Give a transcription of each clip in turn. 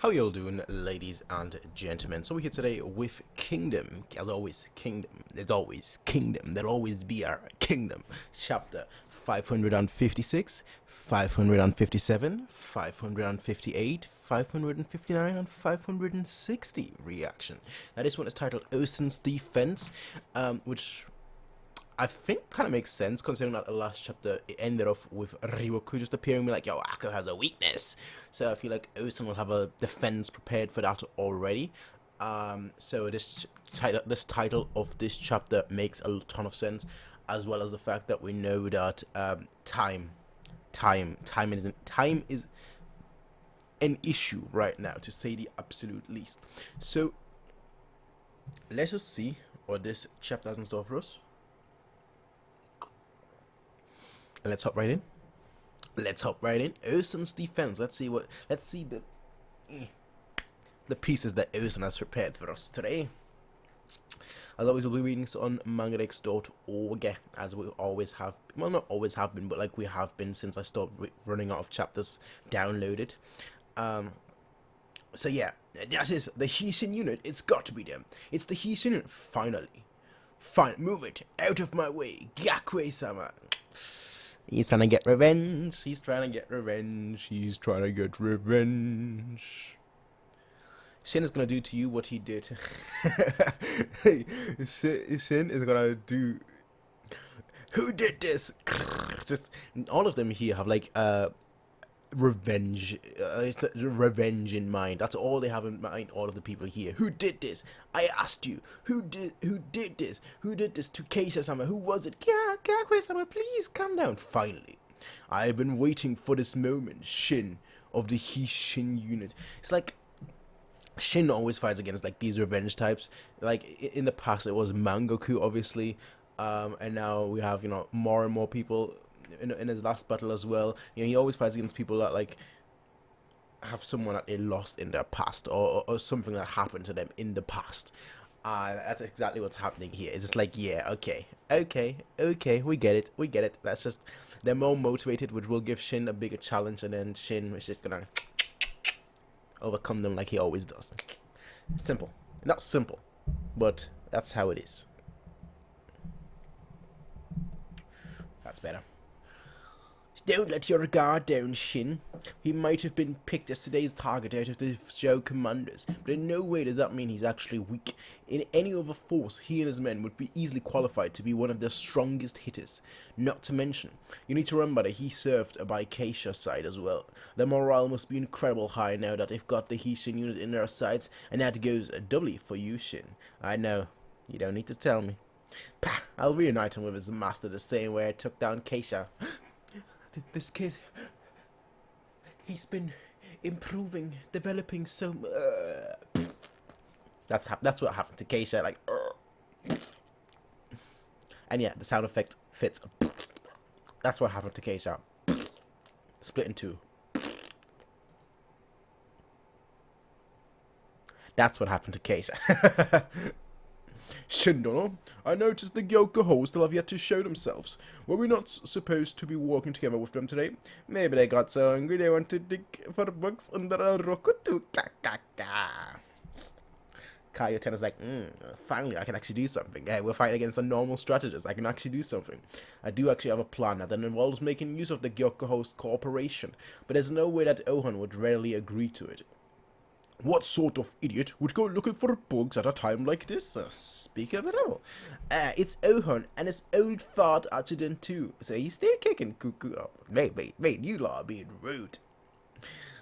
How y'all doing, ladies and gentlemen? So we're here today with Kingdom. As always, Kingdom. It's always Kingdom. There'll always be our Kingdom. Chapter 556, 557, 558, 559, and 560 reaction. Now this one is titled Ocean's Defense, which I think kind of makes sense considering that the last chapter it ended off with Ryuku just appearing like, yo, Akko has a weakness. So I feel like Ocean will have a defense prepared for that already. So this title of this chapter makes a ton of sense, as well as the fact that we know that time is an issue right now, to say the absolute least. So let's just see what this chapter has in store for us. Let's hop right in. Ocean's Defense. Let's see the pieces that Ocean has prepared for us today. As always, we'll be reading this on mangadex.org, as we always have. Well, not always have been, but like we have been since I stopped running out of chapters downloaded. So yeah, that is the Hishin unit. It's got to be them. It's the Hishin unit. Finally. Fine, move it out of my way, Gakue-sama. He's trying to get revenge. Shin is gonna do to you what he did. Shin is gonna do. Who did this? Just all of them here have like revenge in mind. That's all they have in mind. All of the people here. Who did this? I asked you. Who did this? Who did this to Keisha-sama? Who was it? Gakue-sama, please calm down. Finally, I've been waiting for this moment. Shin of the Hishin unit. It's like Shin always fights against like these revenge types. Like in the past, it was Mangoku, obviously, and now we have more and more people. In his last battle as well, he always fights against people that like have someone that they lost in their past, or something that happened to them in the past. That's exactly what's happening here. It's just like, yeah, okay, we get it. That's just, they're more motivated, which will give Shin a bigger challenge, and then Shin is just gonna overcome them like he always does. Simple. Not simple, but that's how it is. That's better. Don't let your guard down, Shin. He might have been picked as today's target out of the show commanders, but in no way does that mean he's actually weak. In any other force, he and his men would be easily qualified to be one of their strongest hitters. Not to mention, you need to remember that he served by Keisha's side as well. Their morale must be incredible high now that they've got the Hishin unit in their sights, and that goes doubly for you, Shin. I know. You don't need to tell me. Pah! I'll reunite him with his master the same way I took down Keisha. This kid, he's been improving, developing so much. That's what happened to Keisha, like, and yeah, the sound effect fits. That's what happened to Keisha. Split in two. That's what happened to Keisha. Shindono, I noticed the Gyokuho still have yet to show themselves. Were we not supposed to be working together with them today? Maybe they got so hungry they want to dig for books under a rokutu. Kaioten like, finally I can actually do something. Hey, we're fighting against a normal strategist. I can actually do something. I do actually have a plan that involves making use of the Gyokuho's cooperation, but there's no way that Ohan would readily agree to it. What sort of idiot would go looking for bugs at a time like this? Speak of the devil. It's Ohan and his old fart adjutant too, so he's still kicking cuckoo up. Wait, you lot are being rude.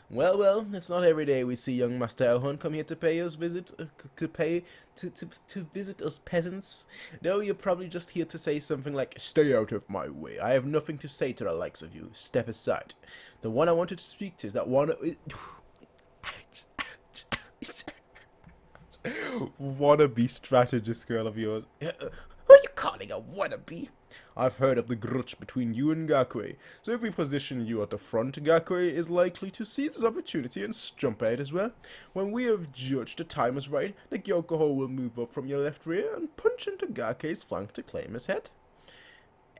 Well, it's not every day we see young Master Ohan come here to pay us visit, to visit us peasants. No, you're probably just here to say something like, stay out of my way. I have nothing to say to the likes of you. Step aside. The one I wanted to speak to is that one... wannabe strategist girl of yours. Who are you calling a wannabe? I've heard of the grudge between you and Gakue, so if we position you at the front, Gakue is likely to seize this opportunity and jump ahead as well. When we have judged the time is right, the Gyokuho will move up from your left rear and punch into Gakue's flank to claim his head.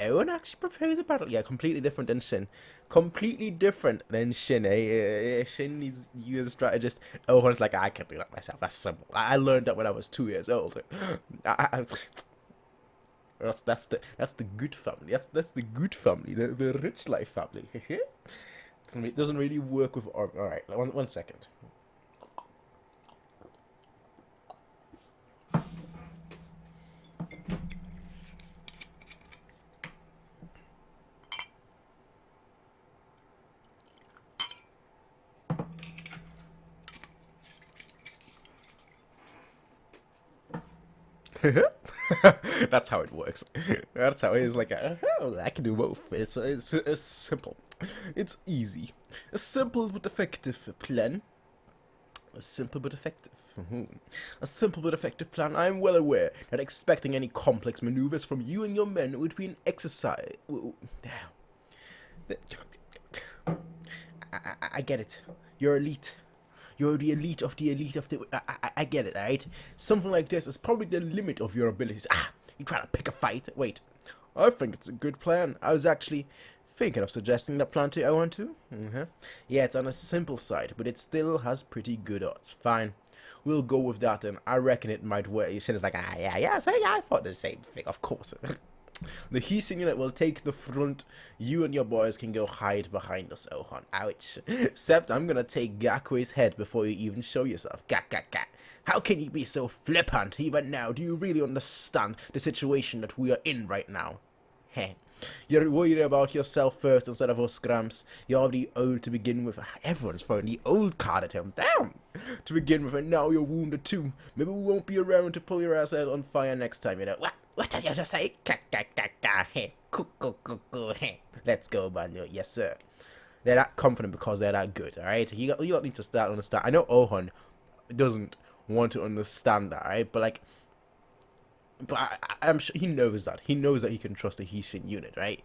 Owen actually prepares a battle. Yeah, completely different than Shin. Completely different than Shin, eh? Shin needs you as a strategist. Owen's like, I can do that myself. That's simple. I learned that when I was 2 years old. That's the good family. That's the good family. The rich life family. It doesn't really work with. All right, one second. That's how it works. That's how it is. Like, I can do both. It's simple. It's easy. A simple but effective plan. A simple but effective. A simple but effective plan. I am well aware that expecting any complex maneuvers from you and your men would be an exercise. I get it. You're elite. You're the elite of the elite of the. I get it, alright? Something like this is probably the limit of your abilities. You trying to pick a fight? Wait. I think it's a good plan. I was actually thinking of suggesting that plan to Owen too. Yeah, it's on a simple side, but it still has pretty good odds. Fine. We'll go with that, and I reckon it might work. Shin is like, yeah, so yeah, I thought the same thing, of course. The Heising unit will take the front. You and your boys can go hide behind us, Ohan. Ouch. Except I'm gonna take Gakue's head before you even show yourself. Gak. How can you be so flippant even now? Do you really understand the situation that we are in right now? Heh. You're worried about yourself first instead of us, Gramps. You're already old to begin with. Everyone's throwing the old card at him. Damn! To begin with, and now you're wounded too. Maybe we won't be around to pull your ass out on fire next time, you know. What did you just say? Hey. Let's go, Banjo. Yes, sir. They're that confident because they're that good, alright? You don't need to start understand. I know Ohan doesn't want to understand that, right? But I'm sure he knows that. He knows that he can trust a Heishin unit, right?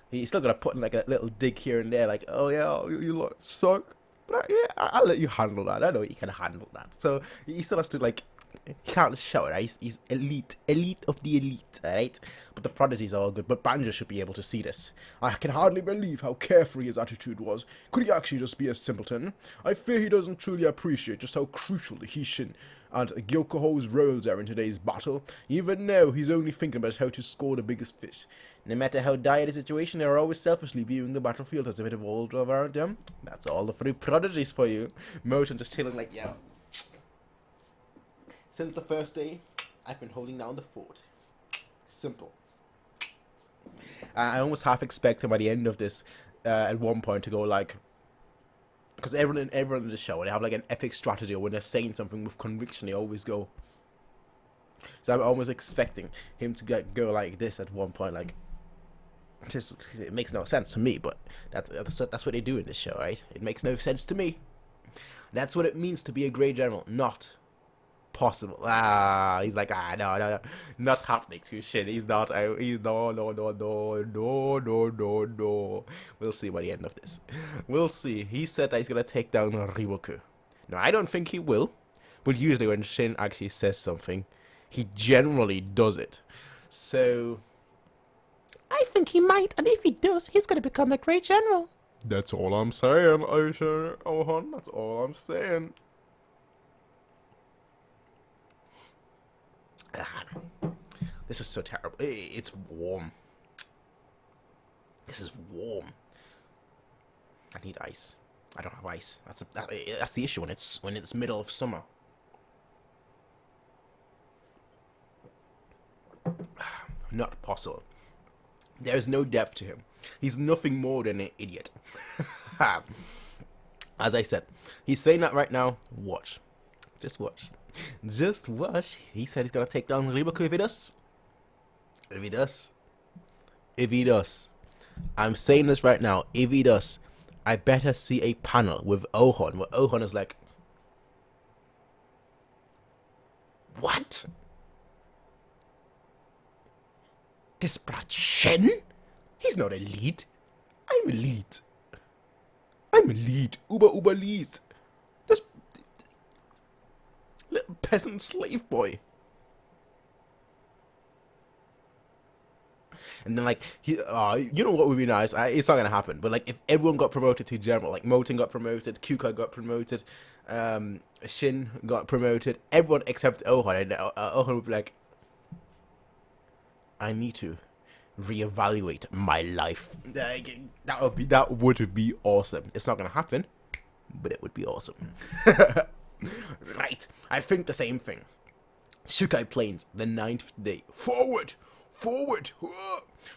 He's still gonna put in like a little dig here and there, like, oh yeah, you lot suck. But I'll let you handle that. I know you can handle that. So he still has to like. He can't show it, right? He's elite of the elite, alright? But the prodigies are all good, but Banjo should be able to see this. I can hardly believe how carefree his attitude was. Could he actually just be a simpleton? I fear he doesn't truly appreciate just how crucial the Heishin and Gyokoho's roles are in today's battle. Even now, he's only thinking about how to score the biggest fish. No matter how dire the situation, they are always selfishly viewing the battlefield as if it evolved around them. That's all the three prodigies for you. Moton just chilling like, yo. Since the first day, I've been holding down the fort. Simple. I almost half expected by the end of this, at one point, to go like, because everyone in the show, they have like an epic strategy, or when they're saying something with conviction, they always go. So I'm almost expecting him to go like this at one point, like. Just it makes no sense to me, but that's what they do in this show, right? It makes no sense to me. That's what it means to be a great general, not possible. He's like, no, not happening to shit. He's not. He's no. We'll see by the end of this. We'll see. He said that he's gonna take down Ryuku. No, I don't think he will. But usually when Shin actually says something, he generally does it. So I think he might, and if he does, he's gonna become a great general. That's all I'm saying, Ohan. That's all I'm saying. This is so terrible. It's warm. This is warm. I need ice. I don't have ice. That's the issue when it's middle of summer. Not possible. There's no depth to him. He's nothing more than an idiot. As I said, he's saying that right now. Watch. Just watch. Just watch. He said he's gonna take down Ryuku if he does. If he does. I'm saying this right now. If he does, I better see a panel with Ohan, where Ohan is like, what? This brat Shen? He's not elite. I'm elite. Uber elite. This little peasant slave boy. And then like you know what would be nice? It's not gonna happen. But like if everyone got promoted to general, like Moten got promoted, Kuka got promoted, Shin got promoted, everyone except Ohan, and Ohan would be like, I need to reevaluate my life. That would be awesome. It's not gonna happen, but it would be awesome. Right, I think the same thing. Shukai Plains, the 9th day. Forward! Forward!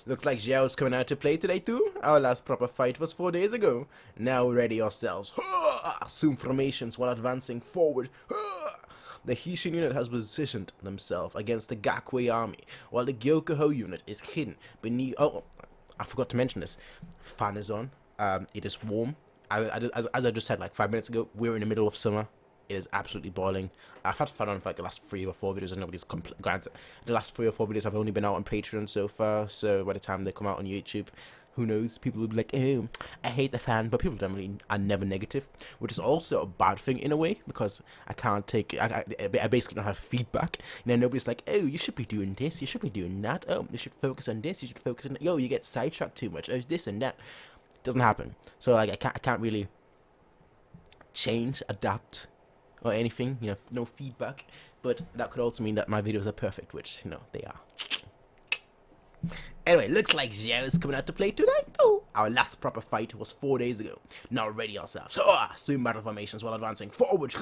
Looks like Xiao's coming out to play today too. Our last proper fight was 4 days ago. Now ready yourselves. Assume formations while advancing forward. The Hishin unit has positioned themselves against the Gakui army, while the Gyokuho unit is hidden beneath... Oh, I forgot to mention this. Fan is on. It is warm. As I just said like 5 minutes ago, we're in the middle of summer. It is absolutely boiling. I've had fun on for like the last 3 or 4 videos and nobody's granted. The last 3 or 4 videos have only been out on Patreon so far, so by the time they come out on YouTube, who knows, people will be like, oh, I hate the fan, but people generally are never negative, which is also a bad thing in a way, because I can't take, I basically don't have feedback. You know, nobody's like, oh, you should be doing this, you should be doing that, oh, you should focus on this, you should focus on, yo, you get sidetracked too much, oh, this and that. It doesn't happen. So like, I can't really change, adapt, or anything, you know, no feedback, but that could also mean that my videos are perfect, which, you know, they are. Anyway, looks like Xiao is coming out to play tonight. Oh, our last proper fight was 4 days ago. Now ready ourselves. Assume battle formations while advancing forward.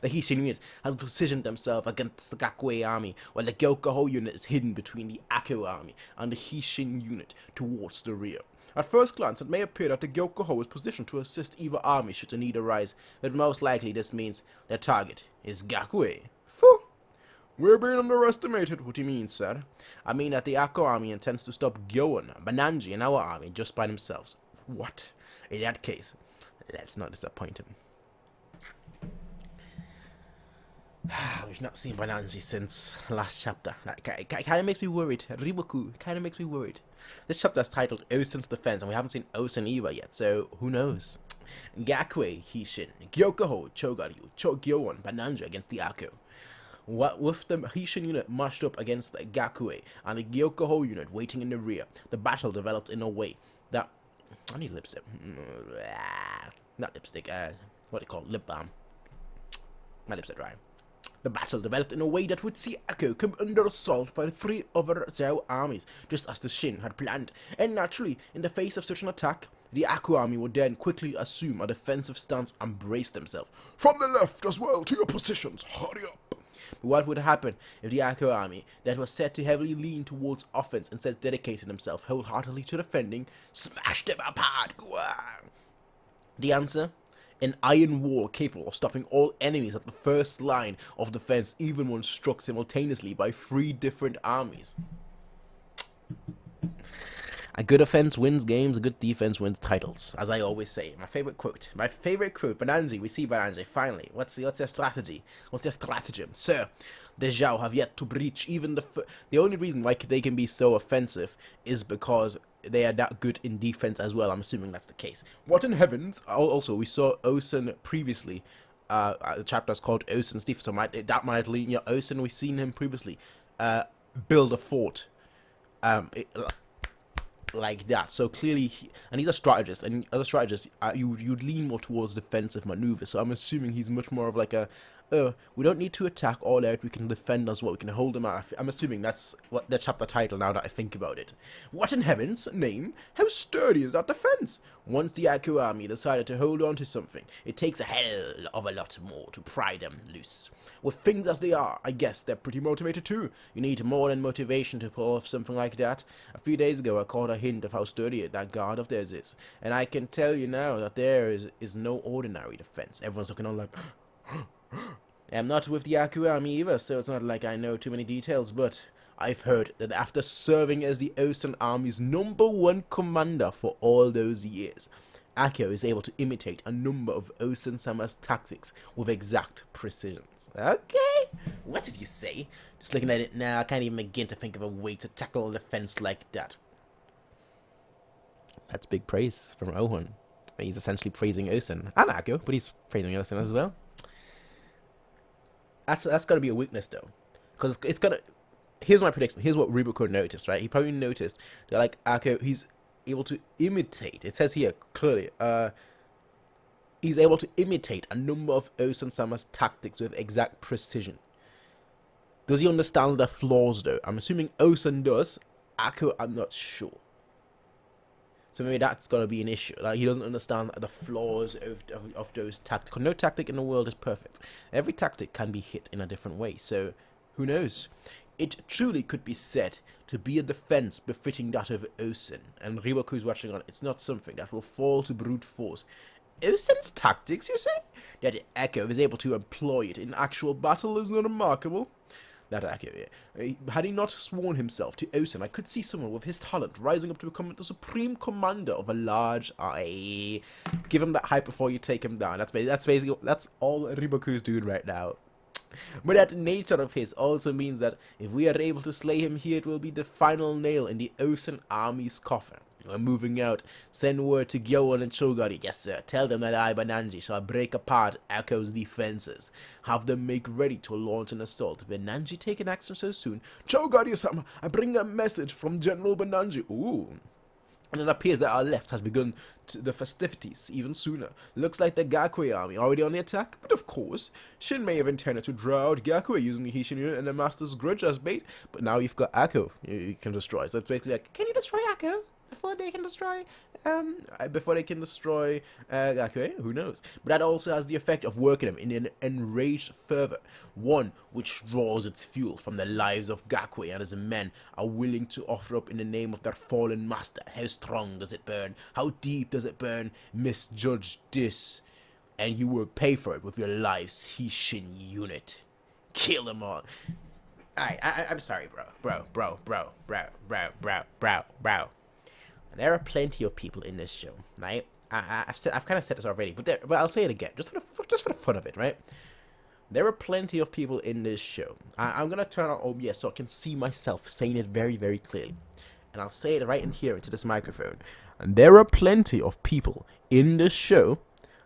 The Hishin unit has positioned themselves against the Gakui army, while the Gyokuho unit is hidden between the Ako army and the Hishin unit towards the rear. At first glance, it may appear that the Gyokuho is positioned to assist either army should the need arise, but most likely this means their target is Gakui. Phew. We're being underestimated. What do you mean, sir? I mean that the Ako army intends to stop Gyoan, Bananji, and our army just by themselves. What? In that case, let's not disappoint him. We've not seen Bananji since last chapter. That kind of makes me worried. Riboku kind of makes me worried. This chapter is titled Osen's Defense, and we haven't seen Osen either yet, so who knows? Gakui, Hishin, Gyokuho, Chogaryu, Chogyoan, Bananji against the Ako. What with the Hishin unit marched up against the Gakui and the Gyokuho unit waiting in the rear, the battle developed in a way that... I need lipstick. Not lipstick, what do you call it? Lip balm. My lips are dry. The battle developed in a way that would see Ako come under assault by the 3 other Zhao armies, just as the Shin had planned. And naturally, in the face of such an attack, the Ako army would then quickly assume a defensive stance and brace themselves. From the left as well, to your positions, hurry up! But what would happen if the Ako army, that was set to heavily lean towards offense instead dedicated themselves wholeheartedly to defending, smashed them apart? The answer? An iron wall capable of stopping all enemies at the first line of defense, even when struck simultaneously by 3 different armies. A good offense wins games, a good defense wins titles, as I always say. My favorite quote, Bananji, we see Bananji, finally. What's their strategy? What's their stratagem? Sir, the Zhao have yet to breach even the only reason why they can be so offensive is because they are that good in defense as well. I'm assuming that's the case. What in heavens? Also, we saw Osen previously. The chapter is called Osen's Defense, so that might lead you. Osen, we've seen him previously build a fort. Like that, so clearly, and he's a strategist, and as a strategist, you'd lean more towards defensive maneuvers. So I'm assuming he's much more of like a, we don't need to attack all out, we can defend as well, we can hold them out. I'm assuming that's what the chapter title. Now that I think about it, what in heaven's name? How sturdy is that defense? Once the Aku army decided to hold on to something, it takes a hell of a lot more to pry them loose. With things as they are, I guess they're pretty motivated too. You need more than motivation to pull off something like that. A few days ago, I caught a hint of how sturdy that guard of theirs is, and I can tell you now that there is no ordinary defense. Everyone's looking on like, I'm not with the Aku army either, so it's not like I know too many details, but I've heard that after serving as the Osen army's #1 commander for all those years, Ako is able to imitate a number of Osen-sama's tactics with exact precision. Okay, what did you say? Just looking at it now, I can't even begin to think of a way to tackle a defense like that. That's big praise from Ohan. He's essentially praising Osen and Ako, but he's praising Osen as well. That's gonna be a weakness though, because it's gonna. here's my prediction. Here's what Ribuko noticed, right? He probably noticed that, like, Akko, he's able to imitate. It says here clearly, he's able to imitate a number of Osan-sama's tactics with exact precision. Does he understand their flaws, though? I'm assuming Osan does. Akko, I'm not sure. So maybe that's got to be an issue. Like, he doesn't understand the flaws of those tactics. No tactic in the world is perfect. Every tactic can be hit in a different way. So, who knows? It truly could be said to be a defense befitting that of Osan. And Riboku's watching on. It's not something that will fall to brute force. Osan's tactics, you say? That Akko is able to employ it in actual battle is not remarkable. That accurate. Had he not sworn himself to Osan, I could see someone with his talent rising up to become the supreme commander of a large army. Give him that hype before you take him down. That's basically that's all Riboku's doing right now. But that nature of his also means that if we are able to slay him here, it will be the final nail in the Osan army's coffin. We're moving out. Send word to Gyoan and Chogari. Yes, sir. Tell them that I, Bananji, shall break apart Akko's defenses. Have them make ready to launch an assault. Bananji taking action so soon. Chogari-sama, I bring a message from General Bananji. Ooh. And it appears that our left has begun the festivities even sooner. Looks like the Gakue army already on the attack, but of course, Shin may have intended to draw out Gakue using the Hishin unit and the Master's Grudge as bait, but now you've got Akko you can destroy. So it's basically like, can you destroy Akko before they can destroy Gakue? Who knows? But that also has the effect of working them in an enraged fervor, one which draws its fuel from the lives of Gakue and his men are willing to offer up in the name of their fallen master. How strong does it burn? How deep does it burn? Misjudge this, and you will pay for it with your lives, Hishin unit. Kill them all. I'm sorry, bro. There are plenty of people in this show, right? I've kind of said this already, but I'll say it again, just for the fun of it, right? There are plenty of people in this show. I'm gonna turn on OBS so I can see myself saying it very, very clearly, and I'll say it right in here into this microphone. And there are plenty of people in this show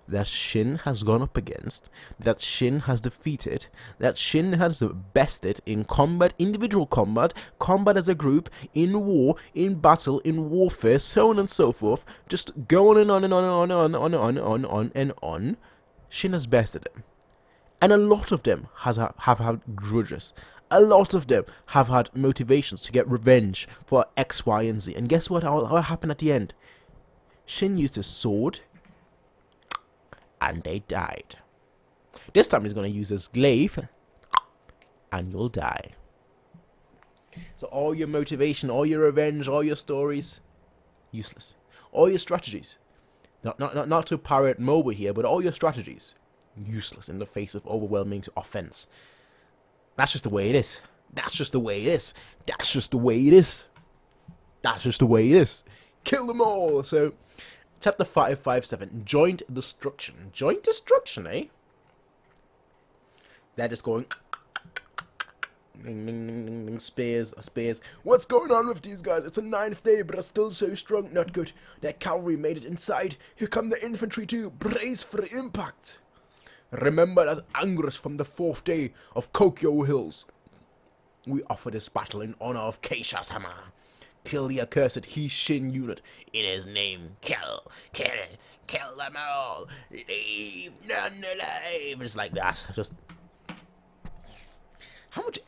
that Shin has gone up against, that Shin has defeated, that Shin has bested in combat, individual combat, combat as a group, in war, in battle, in warfare, so on and so forth, just going on and on and on. Shin has bested them. And a lot of them have had grudges. A lot of them have had motivations to get revenge for X, Y, and Z. And guess what happened at the end? Shin used his sword, and they died. This time he's going to use his glaive, and you'll die. So all your motivation, all your revenge, all your stories, useless. All your strategies, not to pirate MOBA here, but all your strategies, useless in the face of overwhelming offense. That's just the way it is. That's just the way it is. That's just the way it is. That's just the way it is. Kill them all. So, chapter 557, Joint Destruction. Joint Destruction, eh? They're just going... Spears. What's going on with these guys? It's a 9th day, but are still so strong. Not good. Their cavalry made it inside. Here come the infantry too. Brace for impact. Remember that Angrus from the 4th day of Kokyo Hills. We offer this battle in honor of Keisha-sama. Kill the accursed Hishin unit in his name. Kill them all. Leave none alive. Just like that. Just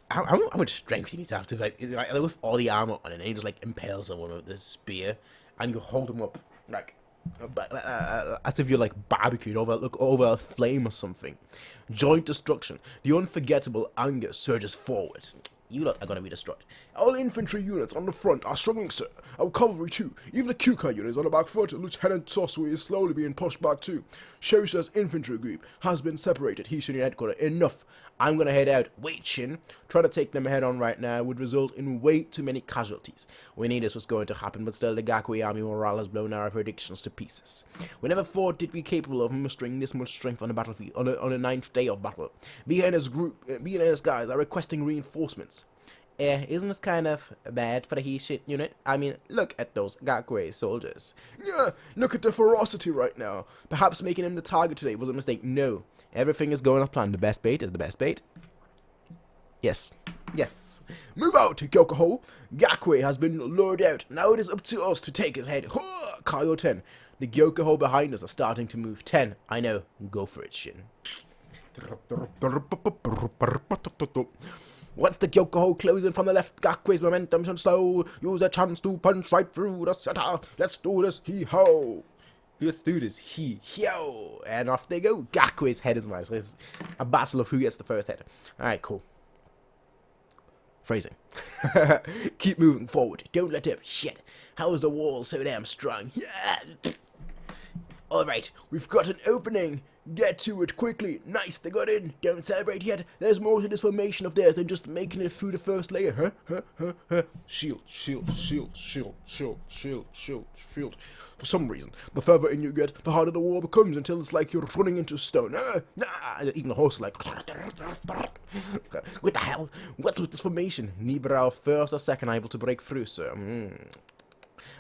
how much strength you need to have like with all the armor on it, and he just like impales someone with this spear, and you hold him up like as if you're like barbecued over a flame or something. Joint destruction. The unforgettable anger surges forward. You lot are going to be destroyed. All infantry units on the front are struggling, sir. Our cavalry too. Even the Kyukai unit is on the back foot. Lieutenant Sosui is slowly being pushed back too. Shosha's infantry group has been separated. He should headquarters. Enough. I'm going to head out. Wait, Shin. Try to take them head on right now would result in way too many casualties. We knew this was going to happen, but still the Gakui army morale has blown our predictions to pieces. We never thought they'd be capable of mustering this much strength on the battlefield on the 9th day of battle. Biena's guys are requesting reinforcements. Isn't this kind of bad for the Hishin unit? I mean, look at those Gakui soldiers. Yeah, look at the ferocity right now. Perhaps making him the target today was a mistake. No, everything is going as planned. The best bait is the best bait. Yes. Yes. Move out, Kyokoho. Gakwe has been lured out. Now it is up to us to take his head. Kaio 10. The Gyokoho behind us are starting to move. 10. I know. Go for it, Shin. Once the Gyokoho closing from the left, Gakwe's momentum should slow. Use the chance to punch right through the center. Let's do this, hee-ho. Let's do this, hee-ho. And off they go. Gakwe's head is mine. So it's a battle of who gets the first head. Alright, cool. Phrasing. Keep moving forward. Don't let up. Shit. How is the wall so damn strong? Yeah. Alright, we've got an opening. Get to it quickly. Nice, they got in. Don't celebrate yet. There's more to this formation of theirs than just making it through the first layer. Shield, shield, shield, shield, shield, shield, shield, shield. For some reason, the further in you get, the harder the wall becomes until it's like you're running into stone. Even the horse is like... What the hell? What's with this formation? Neither our first or second able to break through, sir.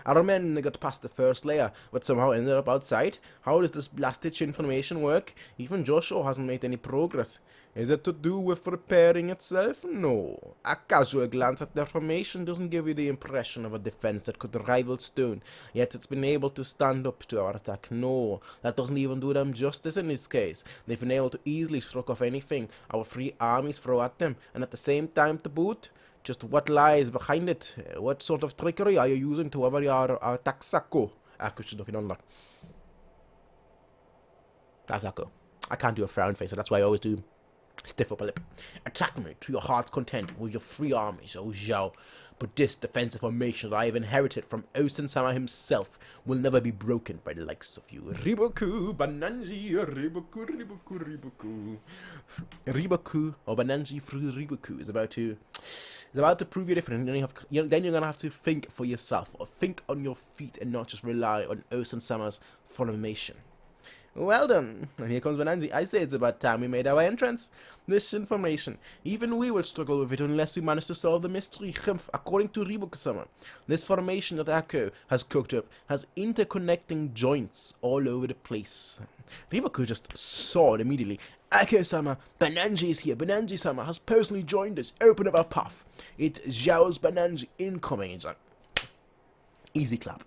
Our men got past the first layer, but somehow ended up outside. How does this blasted information work? Even Joshua hasn't made any progress. Is it to do with repairing itself? No. A casual glance at their formation doesn't give you the impression of a defense that could rival stone, yet it's been able to stand up to our attack. No, that doesn't even do them justice in this case. They've been able to easily shrug off anything our free armies throw at them, and at the same time to boot. Just what lies behind it? What sort of trickery are you using to cover your Taksako? Aku's looking on like Taksako. I can't do a frown face, so that's why I always do stiff upper lip. Attack me to your heart's content with your free armies, oh Zhao. But this defensive formation that I have inherited from Osen-sama himself will never be broken by the likes of you. Riboku, Bananji, Riboku, Riboku, Riboku. Riboku, or Bananji through Riboku is about to prove you different. Then you're gonna have to think for yourself, or think on your feet and not just rely on Osen-sama's formation. Well done. And here comes Bananji. I say it's about time we made our entrance. This information, even we will struggle with it unless we manage to solve the mystery. According to Riboku-sama, this formation that Akko has cooked up has interconnecting joints all over the place. Riboku just saw it immediately. Akko-sama, Bananji is here. Bananji-sama has personally joined us. Open up our path. It's Zhao's Bananji incoming. It's like, easy clap.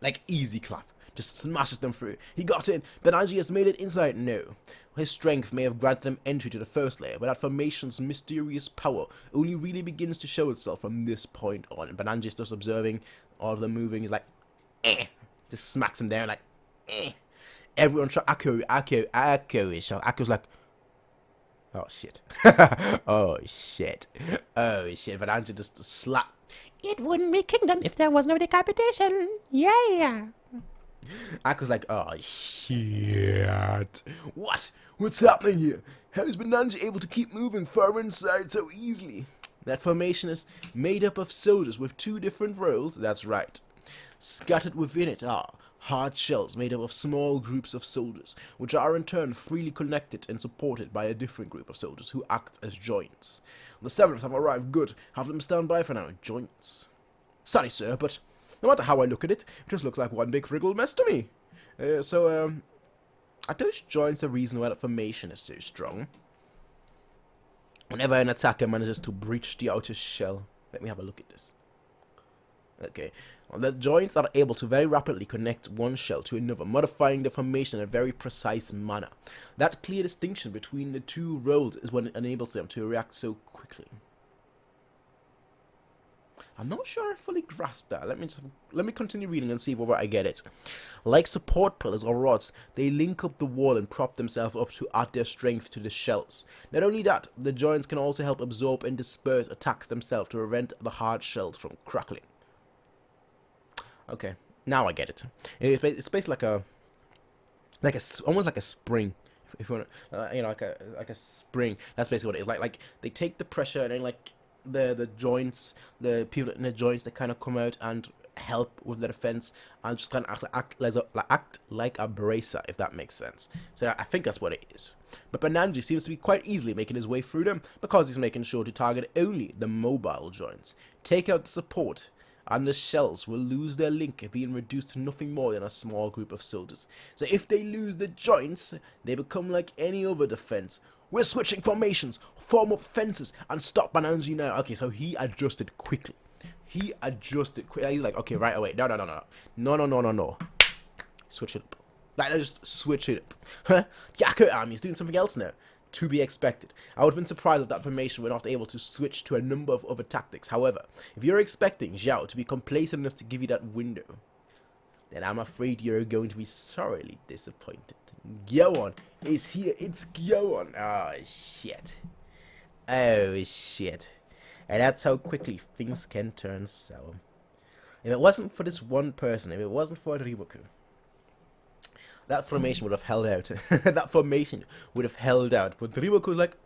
Like, easy clap. Just smashes them through. He got in. Bananji has made it inside. No. His strength may have granted him entry to the first layer, but that formation's mysterious power only really begins to show itself from this point on. And Bananji's just observing all of them moving. He's like, eh. Just smacks him down like, eh. Everyone try. Akko is so. Akko's like, oh shit. Oh shit. Oh shit. Bananji just slap. It wouldn't be kingdom if there was no decapitation. Yeah. Akko's like, oh shit. What? What's happening here? How is Bananji able to keep moving far inside so easily? That formation is made up of soldiers with two different roles, that's right. Scattered within it are hard shells made up of small groups of soldiers, which are in turn freely connected and supported by a different group of soldiers who act as joints. The 7th have arrived. Good. Have them stand by for now. Joints. Sorry, sir, but no matter how I look at it, it just looks like one big wriggle mess to me. Are those joints the reason why that formation is so strong? Whenever an attacker manages to breach the outer shell. Let me have a look at this. Okay. Well, the joints are able to very rapidly connect one shell to another, modifying the formation in a very precise manner. That clear distinction between the two roles is what enables them to react so quickly. I'm not sure I fully grasp that. Let me continue reading and see whether I get it. Like support pillars or rods, they link up the wall and prop themselves up to add their strength to the shells. Not only that, the joints can also help absorb and disperse attacks themselves to prevent the hard shells from crackling. Okay, now I get it. It's basically almost like a spring. If you want, like a spring. That's basically what it is. Like they take the pressure and then like the joints, the people in the joints, they kind of come out and help with the defense and just kind of act like a bracer, if that makes sense. So I think that's what it is. But Bananji seems to be quite easily making his way through them because he's making sure to target only the mobile joints. Take out the support and the shells will lose their link, being reduced to nothing more than a small group of soldiers. So if they lose the joints, they become like any other defense. We're switching formations, form up fences, and stop Bananji now. Okay, so he adjusted quickly. He's like, okay, right away. No. Switch it up. Like, just switch it up. Huh? Yaku Army is doing something else now. To be expected. I would have been surprised if that formation were not able to switch to a number of other tactics. However, if you're expecting Zhao to be complacent enough to give you that window, then I'm afraid you're going to be sorely disappointed. Gyeon is here. It's Gyeon. Oh, shit. Oh, shit. And that's how quickly things can turn sour. If it wasn't for this one person, if it wasn't for Ryubaku, that formation would have held out. That formation would have held out. But Ryubaku's like,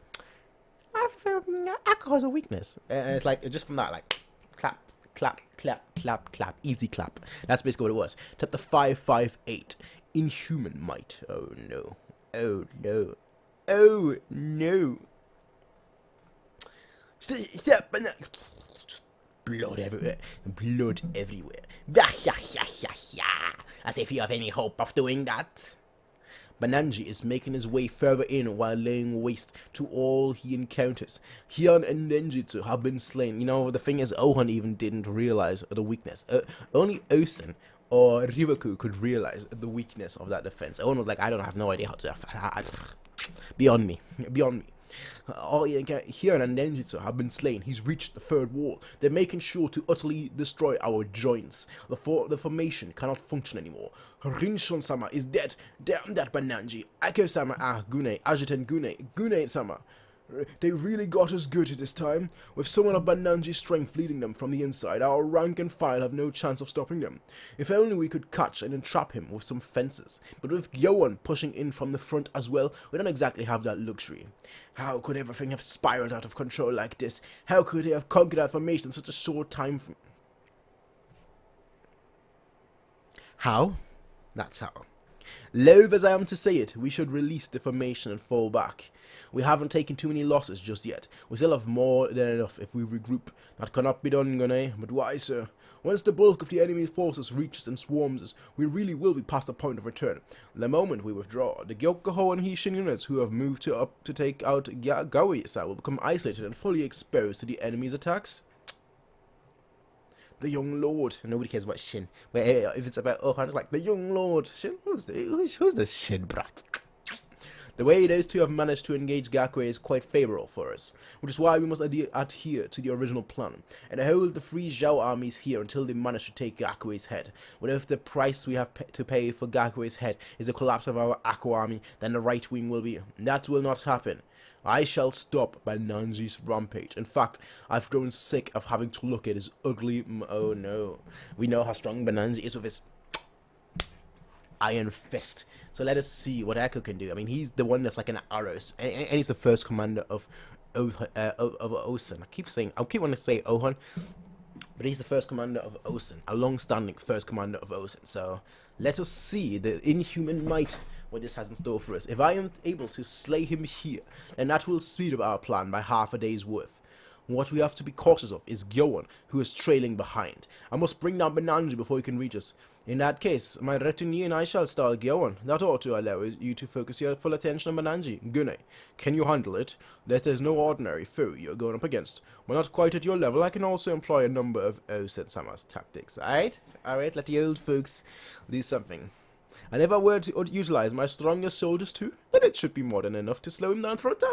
Akko has a weakness. And it's like, just from that, like, clap, clap, clap, clap, clap, easy clap. That's basically what it was. Took the 558. Inhuman might. Oh no. Oh no. Oh no. Step. Blood everywhere. Blood everywhere. As if you have any hope of doing that. Bananji is making his way further in while laying waste to all he encounters. Hyun and Nenjutsu have been slain. You know, the thing is, Ohan even didn't realize the weakness. Only Osen or Ryubaku could realize the weakness of that defense. Ohan was like, I have no idea how to... Beyond me. All Hyun and Nenjutsu have been slain. He's reached the third wall. They're making sure to utterly destroy our joints. The formation cannot function anymore. Rinshon-sama is dead. Damn that Bananji. Akko-sama, Gune, Ajiten Gune-sama. They really got us good this time. With someone of Bananji's strength leading them from the inside, our rank and file have no chance of stopping them. If only we could catch and entrap him with some fences. But with Gyeon pushing in from the front as well, we don't exactly have that luxury. How could everything have spiraled out of control like this? How could they have conquered our formation in such a short time? How? That's how. Loath as I am to say it, we should release the formation and fall back. We haven't taken too many losses just yet. We still have more than enough if we regroup. That cannot be done, Gune. But why, sir? Once the bulk of the enemy's forces reaches and swarms us, we really will be past the point of return. The moment we withdraw, the Gyokuho and Hishin units who have moved up to take out Gaoyasa will become isolated and fully exposed to the enemy's attacks. The young lord. Nobody cares about Shin. But if it's about Ohan, it's like, the young lord. Shin? Who's the Shin brat? The way those two have managed to engage Gakue is quite favourable for us, which is why we must adhere to the original plan, and hold the three Zhao armies here until they manage to take Gakue's head. But if the price we have to pay for Gakue's head is the collapse of our Akko army, then the right wing will be. That will not happen. I shall stop Bananji's rampage. In fact, I've grown sick of having to look at his ugly... Oh no. We know how strong Bananji is with his iron fist. So let us see what Echo can do. I mean, he's the one that's like an arrow, and he's the first commander of Osen. I keep wanting to say Ohan, but he's the first commander of Osen, a long-standing first commander of Osen. So let us see the inhuman might what this has in store for us. If I am able to slay him here, then that will speed up our plan by half a day's worth. What we have to be cautious of is Gyeon, who is trailing behind. I must bring down Bananji before he can reach us. In that case, my retinue and I shall stall Gyeon. That ought to allow you to focus your full attention on Bananji. Gune, can you handle it? This is no ordinary foe you're going up against. We're not quite at your level. I can also employ a number of Osen-sama's tactics. Alright, let the old folks do something. And if I were to utilize my strongest soldiers too, then it should be more than enough to slow him down for a time.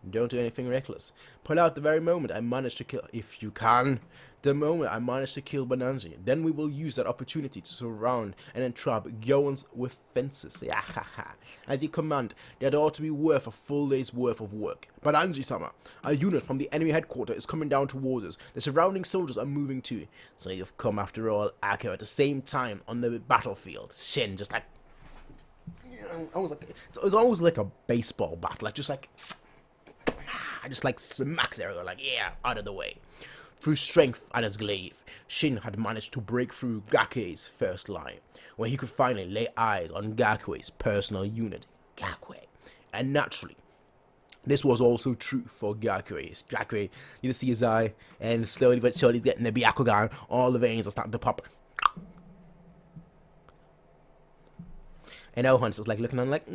Don't do anything reckless. Pull out the very moment I manage to kill, if you can, the moment I manage to kill Bananji. Then we will use that opportunity to surround and entrap Gyeon's with fences. As you command, that ought to be worth a full day's worth of work. Bananji-sama, a unit from the enemy headquarters is coming down towards us. The surrounding soldiers are moving too. So you've come after all, Akko, at the same time on the battlefield. Shin just like... It's almost like a baseball bat, like just like smacks everyone, like, yeah, out of the way. Through strength and his glaive, Shin had managed to break through Gakue's first line, where he could finally lay eyes on Gakue's personal unit, Gakue. And naturally, This was also true for Gakure. Gakure, you just see his eye, and slowly but surely he's getting the Byakugan. All the veins are starting to pop. And Elhunt's just like looking on like,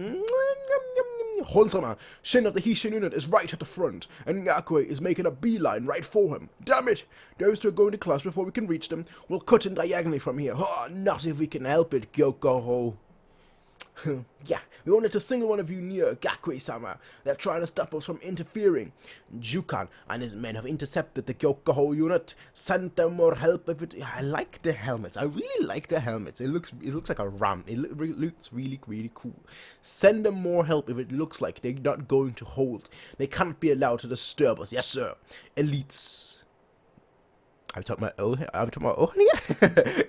Honsama, Shin of the Hishin unit is right at the front, and Gakure is making a beeline right for him. Damn it! Those two are going to clash before we can reach them. We'll cut in diagonally from here. Oh, not if we can help it, Gyokoho. Yeah, we wanted to single one of you near Gakure-sama. They're trying to stop us from interfering. Jukan and his men have intercepted the Gyokoho unit. Send them more help if it... I like the helmets. I really like the helmets. It looks like a ram. It looks really, really cool. Send them more help if it looks like they're not going to hold. They cannot be allowed to disturb us. Yes, sir. Elites. I'm talking about here?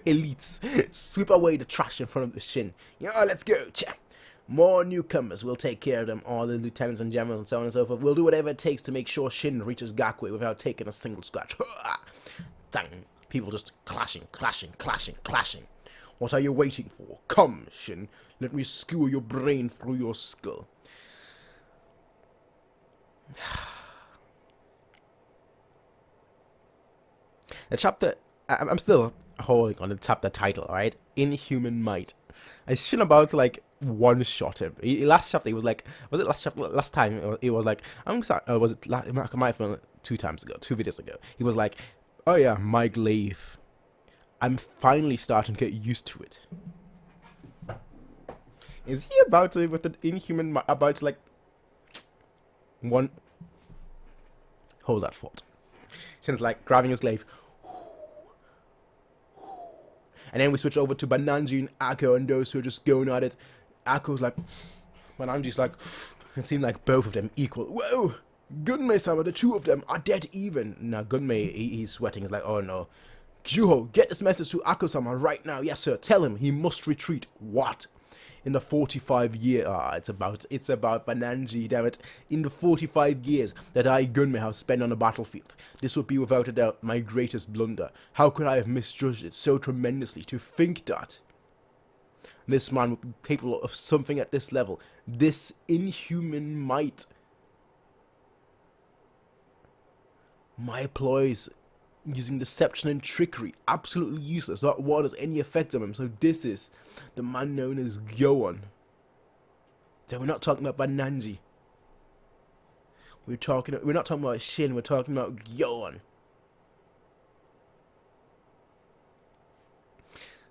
Elites. Sweep away the trash in front of the Shin. Yeah, let's go. Cha. More newcomers. We'll take care of them. All the lieutenants and generals and so on and so forth. We'll do whatever it takes to make sure Shin reaches Gakure without taking a single scratch. Dang. People just clashing. What are you waiting for? Come, Shin. Let me skewer your brain through your skull. The chapter, I'm still holding on the chapter title, alright? Inhuman Might. I should about to like one-shot him. Last chapter, he was like, was it last chapter? Last time, it was like, I'm sorry, was it, it might have been 2 videos ago. He was like, oh yeah, my glaive. I'm finally starting to get used to it. Is he about to, with the Inhuman Might, about to like, hold that thought. Shin's like, grabbing his glaive. And then we switch over to Bananji and Akko and those who are just going at it. Akko's like, Bananji's like, it seemed like both of them equal. Whoa! Gunmei-sama, the 2 of them are dead even. Now Gunmei, he's sweating. He's like, oh no. Kyuho, get this message to Akko-sama right now. Yes, sir. Tell him he must retreat. What? In the 45 year, it's about Bananji, damn it. In the 45 years that I, Gunmei, have spent on the battlefield, this would be without a doubt my greatest blunder. How could I have misjudged it so tremendously? To think that this man would be capable of something at this level, this inhuman might. My ploys using deception and trickery, absolutely useless, not one has any effect on him. So this is the man known as Gyoan. So we're not talking about Bananji. We're not talking about Shin, we're talking about Gyoan.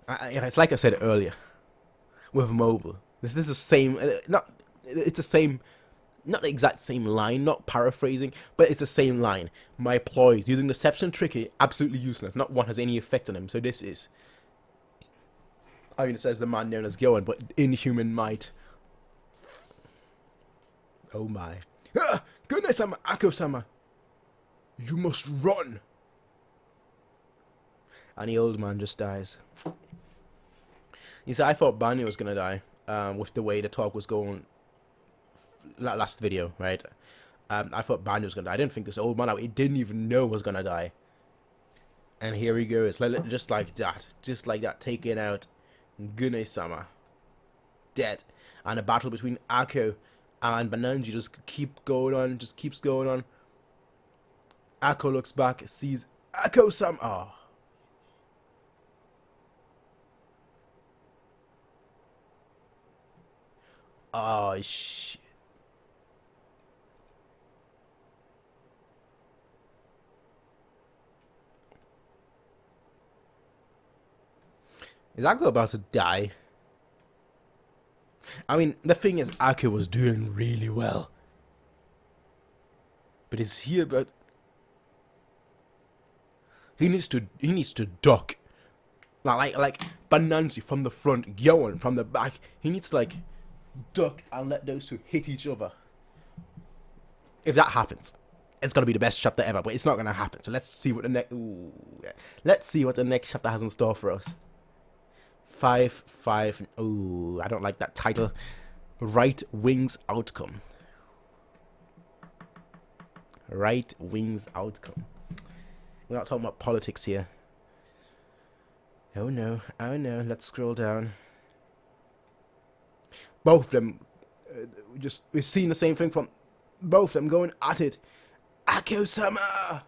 It's like I said earlier with mobile. This is the same, it's the same, not the exact same line, not paraphrasing, but it's the same line. My ploys, using deception and trickery, absolutely useless. Not one has any effect on him. So this is, I mean, it says the man known as Gyoan, but inhuman might. Oh my. Ah! Gunmei-sama, Akko-sama. You must run. And the old man just dies. You see, I thought Banyo was going to die, with the way the talk was going last video, right? I thought Banyo was going to die. I didn't think this old man, he didn't even know was going to die. And here he goes, just like that, taking out Gunmei-sama. Dead. And a battle between Akko and Bananji just keeps going on. Akko looks back, sees Akko-sama. Oh. Oh, shit. Is Akko about to die? I mean, the thing is, Akko was doing really well. But is he about... He needs to duck. Like Bananji from the front, Gyoan from the back. He needs to, like, duck and let those two hit each other. If that happens, it's gonna be the best chapter ever, but it's not gonna happen. So let's see what the next... Let's see what the next chapter has in store for us. 5. Ooh, I don't like that title. Right Wing's Outcome. Right Wing's Outcome. We're not talking about politics here. Oh no, let's scroll down. Both of them, we're seeing the same thing from Both of them going at it. Ako-sama!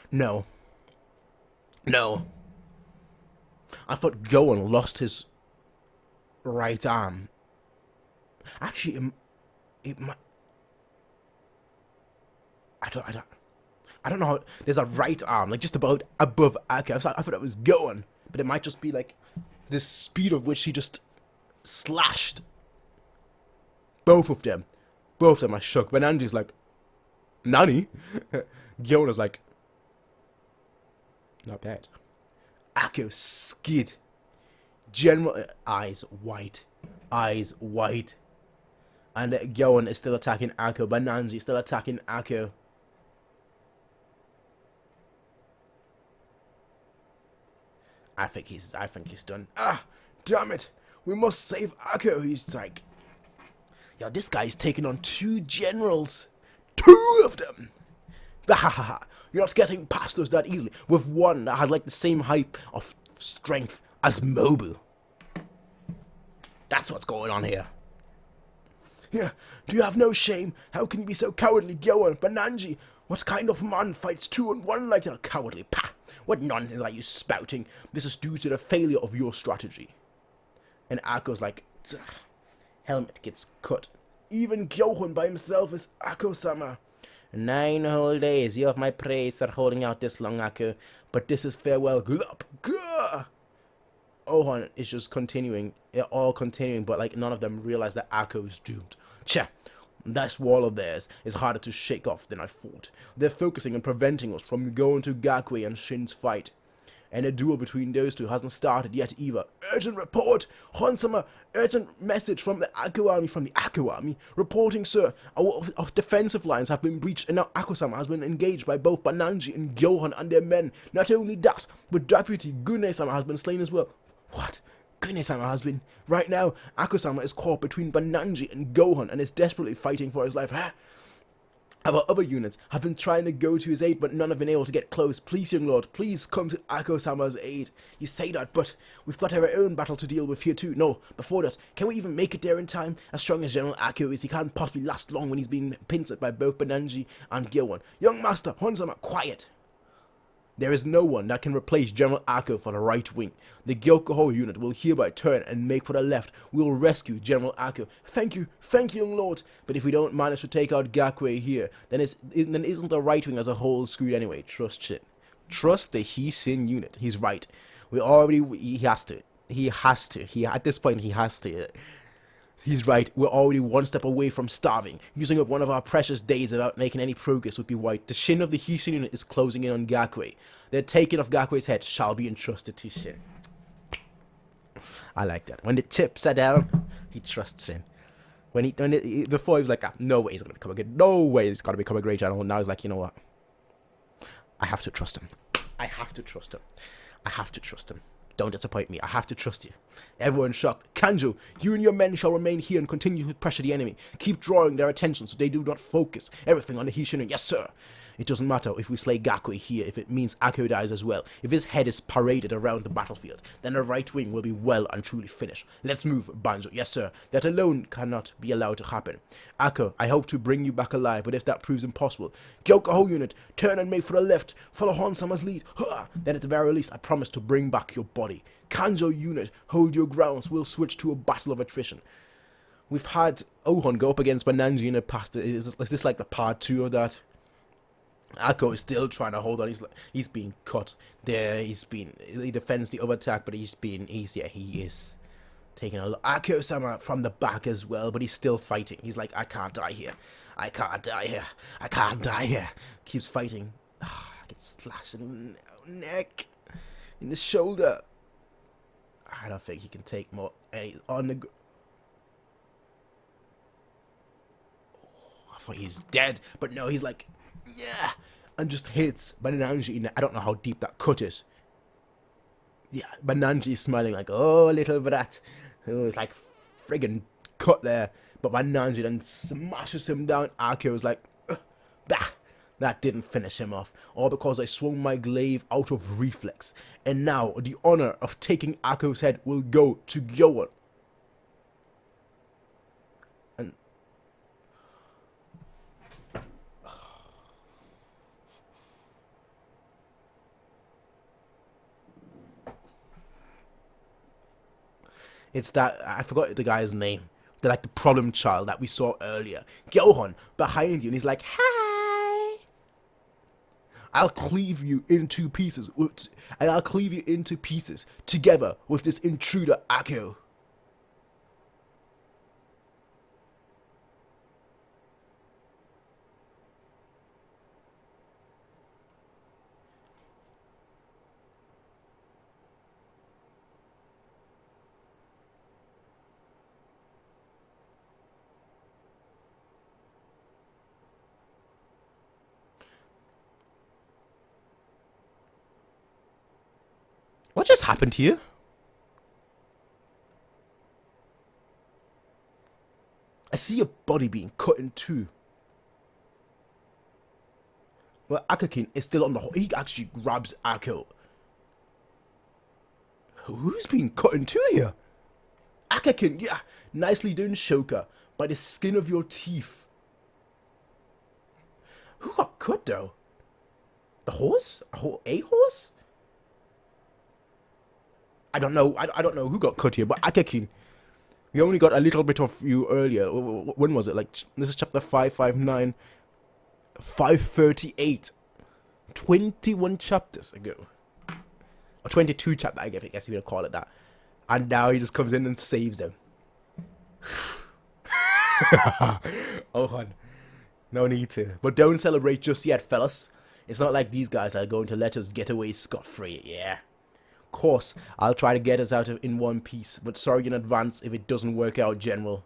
No. No. I thought Gohan lost his right arm. Actually, it might. I don't know how. There's a right arm, like just about above Ako. I thought it was Gohan, but it might just be like the speed of which he just slashed. Both of them. Both of them are shook. But Andy's like, Nani? Gohan is like, not bad. Ako skid. General eyes white. Eyes white. And Gohan is still attacking Ako. Bananji is still attacking Ako. I think he's done. Ah, damn it. We must save Ako. He's like, yo, this guy's taking on 2 generals. 2 of them. You're not getting past us that easily. With one that has like the same height of strength as Mobu. That's what's going on here. Yeah, do you have no shame? How can you be so cowardly, Gohan? Bananji, what kind of man fights 2 on 1 like that? Cowardly, pah! What nonsense are you spouting? This is due to the failure of your strategy. And Ako's like, helmet gets cut. Even Gohan by himself is Ako-sama. 9 whole days, you have my praise for holding out this long, Ako. But this is farewell. Gulp. Gah! Ohan is just continuing. They're all continuing, but like none of them realize that Ako is doomed. Che, that wall of theirs is harder to shake off than I thought. They're focusing on preventing us from going to Gakui and Shin's fight. And a duel between those two hasn't started yet either. Urgent report! Honsama, urgent message from the Ako army, reporting, sir, our defensive lines have been breached and now Ako-sama has been engaged by both Bananji and Gohan and their men. Not only that, but Deputy Gune-sama has been slain as well. What? Gune-sama has been... Right now, Ako-sama is caught between Bananji and Gohan and is desperately fighting for his life. Huh? Our other units have been trying to go to his aid, but none have been able to get close. Please, young lord, please come to Ako-sama's aid. You say that, but we've got our own battle to deal with here too. No, before that, can we even make it there in time? As strong as General Ako is, he can't possibly last long when he's being pincered by both Bananji and Gohan. Young master, Honsama, quiet. There is no one that can replace General Ako for the right wing. The Gyokuho unit will hereby turn and make for the left. We will rescue General Ako. Thank you, young lord. But if we don't manage to take out Gakui here, then isn't the right wing as a whole screwed anyway? Trust shit. Trust the Hishin unit. He's right. He has to. At this point, he has to. He's right, we're already one step away from starving. Using up one of our precious days without making any progress would be white. The Shin of the Hishin unit is closing in on Gakui. Their taking of Gakui's head shall be entrusted to Shin. I like that. When the chips are down, he trusts Shin. Before he was like, no way he's going to become a good, no way he's going to become a great general. Now he's like, you know what? I have to trust him. I have to trust him. Don't disappoint me. I have to trust you. Everyone shocked. Kanjo, you and your men shall remain here and continue to pressure the enemy. Keep drawing their attention so they do not focus everything on the Hishin. Yes, sir. It doesn't matter if we slay Gakui here, if it means Ako dies as well. If his head is paraded around the battlefield, then the right wing will be well and truly finished. Let's move, Banjo. Yes, sir. That alone cannot be allowed to happen. Ako, I hope to bring you back alive, but if that proves impossible, Gyokuho unit, turn and make for the left. Follow Honsama's lead. Then at the very least, I promise to bring back your body. Kanjo unit, hold your grounds. We'll switch to a battle of attrition. We've had Ohon go up against Bananji in the past. Is this like the part 2 of that? Ako is still trying to hold on. He's being cut there. He defends the other attack, but he is taking a lot. Ako-sama from the back as well, but he's still fighting. He's like, I can't die here. Keeps fighting. I get slashed in the neck, in the shoulder. I don't think he can take more. On the. I thought he's dead, but no, he's like, yeah, and just hits Bananji. I don't know how deep that cut is. Yeah, Bananji is smiling like, oh, little brat. Who is like friggin' cut there. But my Nanji then smashes him down. Akio's like, bah, that didn't finish him off. All because I swung my glaive out of reflex. And now the honor of taking Akio's head will go to Gyoan. And it's that, I forgot the guy's name. They're like the problem child that we saw earlier. Gyohan behind you, and he's like, hi. I'll cleave you into pieces, and I'll cleave you into pieces together with this intruder Akio. What just happened here? I see your body being cut in two. Well, Akakin is still on the... He actually grabs Akio. Who's being cut in two here? Akakin, yeah. Nicely done, Shoka. By the skin of your teeth. Who got cut, though? The horse? A horse? I don't know. I don't know who got cut here, but Akakin, we only got a little bit of you earlier. When was it? Like, this is chapter 559, 538, 21 chapters ago, or 22 chapters. I guess you would call it that. And now he just comes in and saves them. Oh, hon, no need to. But don't celebrate just yet, fellas. It's not like these guys are going to let us get away scot-free. Yeah. Course, I'll try to get us out of in one piece, but sorry in advance if it doesn't work out, General.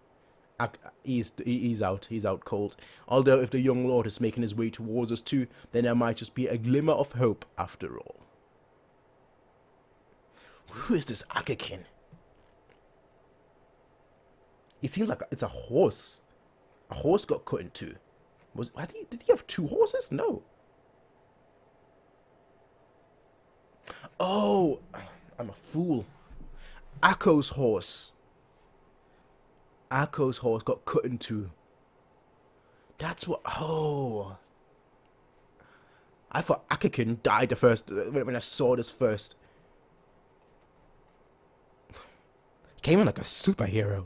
He's out cold. Although if the young lord is making his way towards us too, then there might just be a glimmer of hope after all. Who is this Akakin? It seems like it's a horse. A horse got cut in two. Did he have two horses? No. Oh, I'm a fool. Akko's horse. Akko's horse got cut in two. That's what... Oh. I thought Akakin died the first... When I saw this first. He came in like a superhero.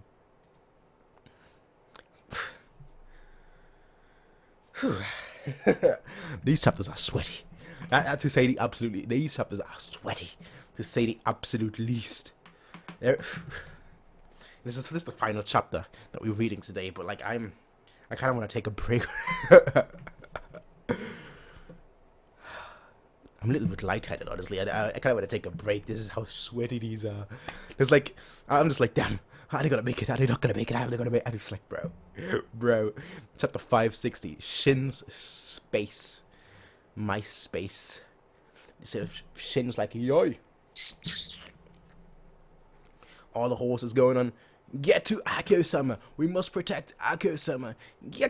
These chapters are sweaty. To say the absolutely, these chapters are sweaty, to say the absolute least. This is the final chapter that we're reading today, but like I kind of want to take a break. I'm a little bit lightheaded, honestly. I kind of want to take a break. This is how sweaty these are. It's like I'm just like, damn, are they gonna make it? Are they not gonna make it? Are they gonna make it? I'm just like, bro. Chapter 560, Shin's space. My space. Instead of Shin's like, yoy. All the horses going on. Get to Akio-sama. We must protect Akio-sama. Yeah.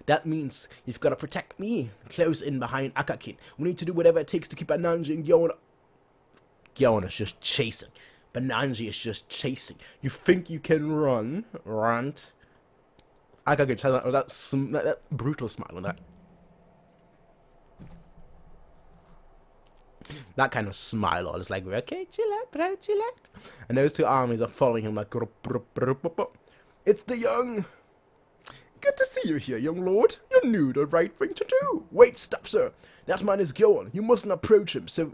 That means you've got to protect me. Close in behind Akakin. We need to do whatever it takes to keep Bananji and Gyoan. Gyoan is just chasing. Bananji is just chasing. You think you can run? Rant. Akakin has that brutal smile on that. That kind of smile on. It's like, okay, chill out, bro, chill out. And those two armies are following him like, it's the young. Good to see you here, young lord. You knew the right thing to do. Wait, stop, sir. That man is Gyoan. You mustn't approach him, so...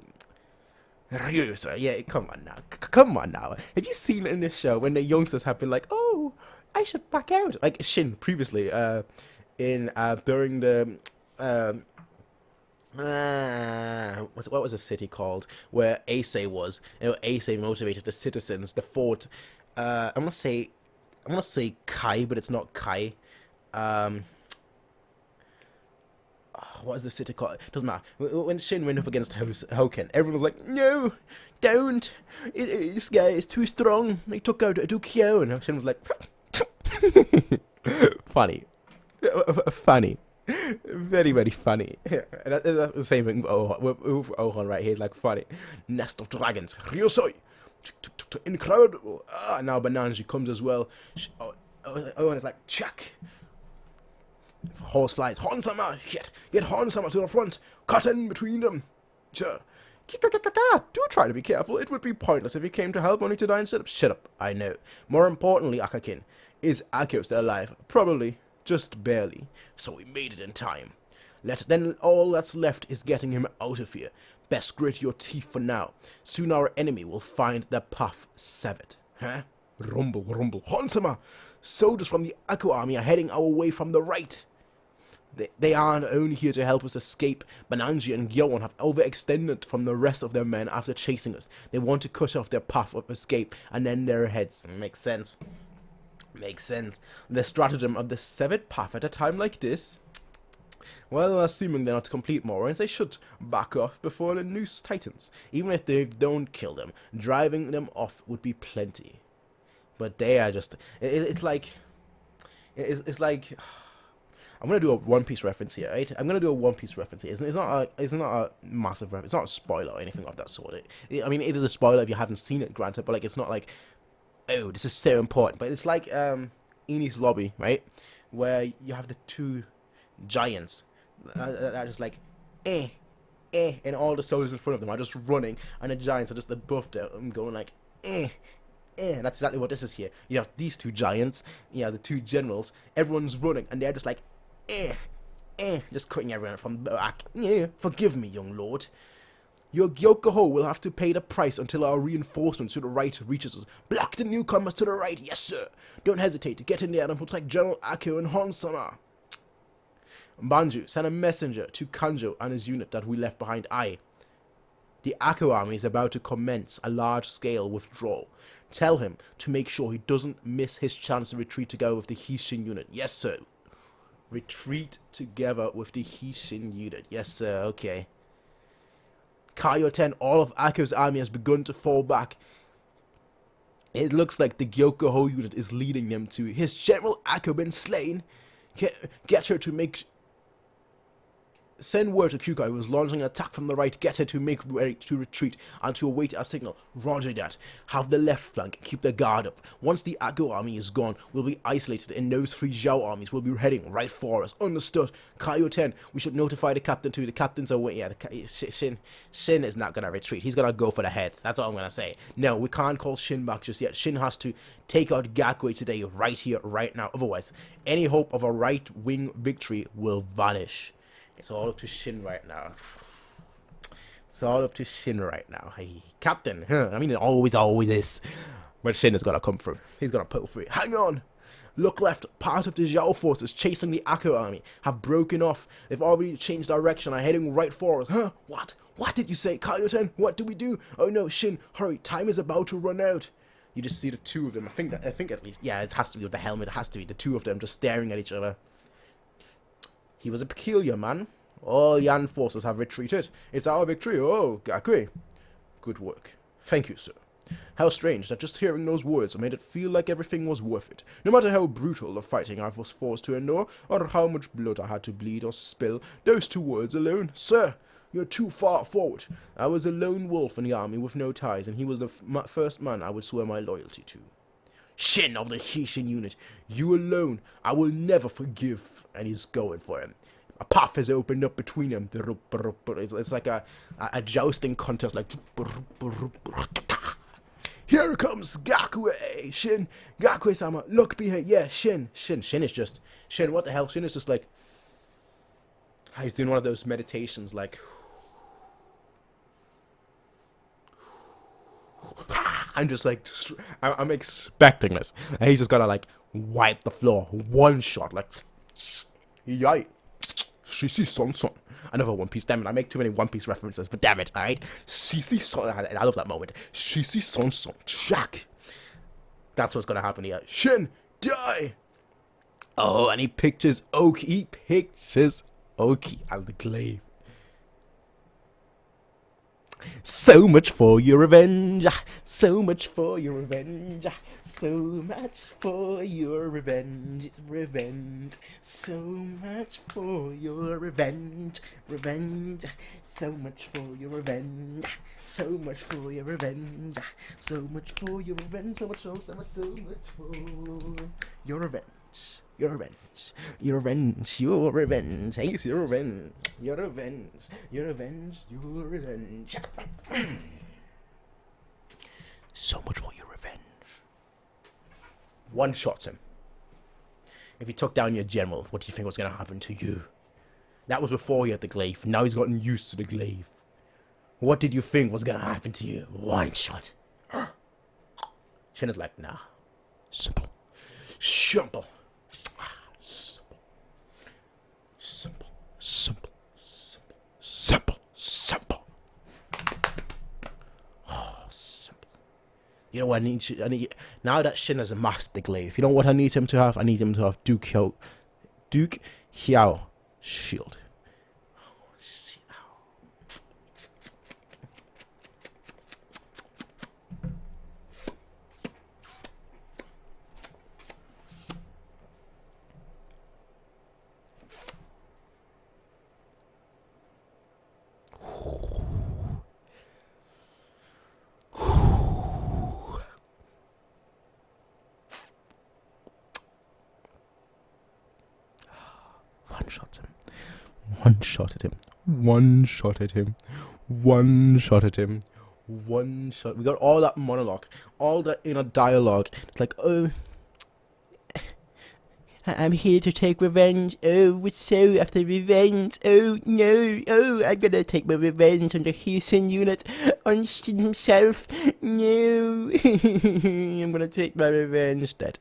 Ryu, sir. Yeah, come on now. Come on now. Have you seen in this show when the youngsters have been like, oh, I should back out? Like Shin previously, during the... what was the city called where Ace was? And Ace motivated the citizens, the fort. I'm gonna say Kai, but it's not Kai. what is the city called? Doesn't matter. When Shin went up against Hoken, everyone was like, no, don't. This guy is too strong. He took out Dukyo. And Shin was like, funny. Funny. Very, very funny. And that's the same thing with Ohon right here. It's like funny. Nest of Dragons. Ryosoi. Incredible. Now Bananji comes as well. Ohon is like, check. Horse flies. Honsama. Shit. Get Honsama to the front. Cut in between them. Sure. Do try to be careful. It would be pointless if he came to help only to die instead of... Shut up. I know. More importantly, Akakin, is Akio still alive? Probably. Just barely. So we made it in time. Then all that's left is getting him out of here. Best grit your teeth for now. Soon our enemy will find their path severed. Huh? Rumble, rumble. Honsama! Soldiers from the Akko army are heading our way from the right. They aren't only here to help us escape. Bananji and Gyoan have overextended from the rest of their men after chasing us. They want to cut off their path of escape and end their heads. Makes sense. Makes sense. The stratagem of the severed path at a time like this? Well, assuming they're not complete morons, they should back off before the noose tightens. Even if they don't kill them, driving them off would be plenty. But they are just... It's like... I'm gonna do a One Piece reference here, right? I'm gonna do a One Piece reference here. It's not a massive reference. It's not a spoiler or anything of that sort. I mean, it is a spoiler if you haven't seen it, granted, but like, it's not like, oh, this is so important. But it's like Enies Lobby, right? Where you have the two giants that are just like, and all the soldiers in front of them are just running, and the giants are just above them going like, and that's exactly what this is here. You have these two giants, you have the two generals, everyone's running, and they're just like, just cutting everyone from the back. Yeah, forgive me, young lord. Your Gyokoho will have to pay the price until our reinforcements to the right reaches us. Block the newcomers to the right, yes sir. Don't hesitate to get in there and protect General Akio and Honsama. Banju, send a messenger to Kanjo and his unit that we left behind. The Akko army is about to commence a large-scale withdrawal. Tell him to make sure he doesn't miss his chance to retreat together with the Hishin unit. Yes, sir. Retreat together with the Hishin unit. Yes, sir. Okay. Kaioten, all of Akko's army has begun to fall back. It looks like the Gyokoho unit is leading them to his General Akko been slain. Get her to make... Send word to Kyukai, who is launching an attack from the right. Get her to make ready to retreat and to await our signal. Roger that. Have the left flank. Keep the guard up. Once the Akko army is gone, we'll be isolated, and those three Zhao armies will be heading right for us. Understood. Kaio-ten, we should notify the captain too. The captain's away. Yeah, Shin is not going to retreat. He's going to go for the head. That's all I'm going to say. No, we can't call Shin back just yet. Shin has to take out Gakui today, right here, right now. Otherwise, any hope of a right-wing victory will vanish. It's all up to Shin right now. It's all up to Shin right now. Hey, Captain. I mean, it always is. But Shin is going to come through. He's going to pull through. Hang on. Look left. Part of the Zhao forces chasing the Akko army have broken off. They've already changed direction. Are heading right for us. Huh? What? What did you say, Kaioten? What do we do? Oh no, Shin. Hurry. Time is about to run out. You just see the two of them. I think at least. Yeah, it has to be with the helmet. It has to be the two of them just staring at each other. He was a peculiar man. All Yan forces have retreated. It's our victory. Oh, Gakui. Good work. Thank you, sir. How strange that just hearing those words made it feel like everything was worth it. No matter how brutal the fighting I was forced to endure, or how much blood I had to bleed or spill, those two words alone. Sir, you're too far forward. I was a lone wolf in the army with no ties, and he was the first man I would swear my loyalty to. Shin of the Hishin unit, you alone, I will never forgive. And he's going for him. A path has opened up between them. It's like a jousting contest. Like, here comes Gakue. Shin, Gakue-sama, look behind. Yeah, Shin is just Shin. What the hell? Shin is just like, he's doing one of those meditations. Like, I'm just like, I'm expecting this, and he's just gotta like wipe the floor one shot. Like, yikes. Shishi Son. Another One Piece. Damn it, I make too many One Piece references, but damn it, alright? Shishi Son. I love that moment. Shishi Son. Jack. That's what's gonna happen here. Shin, die! Oh, and he pictures Okay, and the glaive. So much for your revenge. So much for your revenge. So much for your revenge. Revenge. So much for your revenge. Revenge. So much for your revenge. So much for your revenge. So much for your revenge. So much for your revenge. Your revenge, your revenge, your revenge, Ace, your revenge, your revenge, your revenge, your revenge. So much for your revenge. One shots him. If he took down your general, what do you think was going to happen to you? That was before he had the glaive. Now he's gotten used to the glaive. What did you think was going to happen to you? One shot. Shin is like, nah. Simple. Simple. Simple, simple, simple, simple, simple. Oh, simple. You know what I need? Now that Shin has mastered the glaive, you know what I need him to have? I need him to have Duke Xiao shield. One shot at him. One shot at him. One shot at him. One shot. We got all that monologue, all that inner dialogue. It's like, oh, I'm here to take revenge. Oh, what's so after revenge? Oh, no. Oh, I'm gonna take my revenge on the Houston unit, on Shin himself. No. I'm gonna take my revenge. Dead.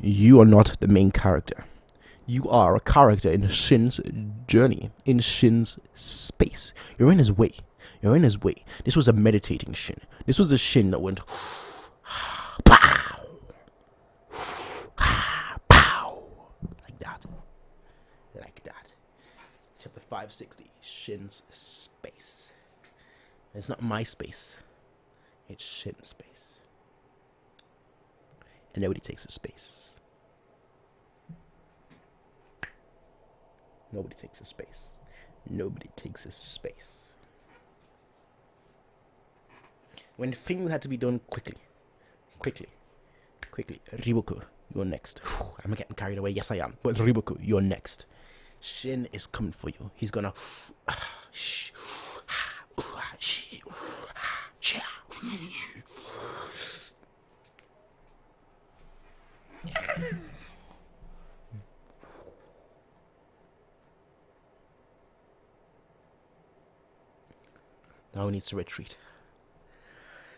You are not the main character. You are a character in Shin's journey, in Shin's space. You're in his way. You're in his way. This was a meditating Shin. This was a Shin that went pow, pow, like that. Like that. Chapter 560, Shin's space. It's not my space. It's Shin's space. And nobody takes his space. Nobody takes his space. Nobody takes his space. When things had to be done quickly. Riboku, you're next. I'm getting carried away. Yes, I am. But Riboku, you're next. Shin is coming for you. He's gonna. Now he needs to retreat.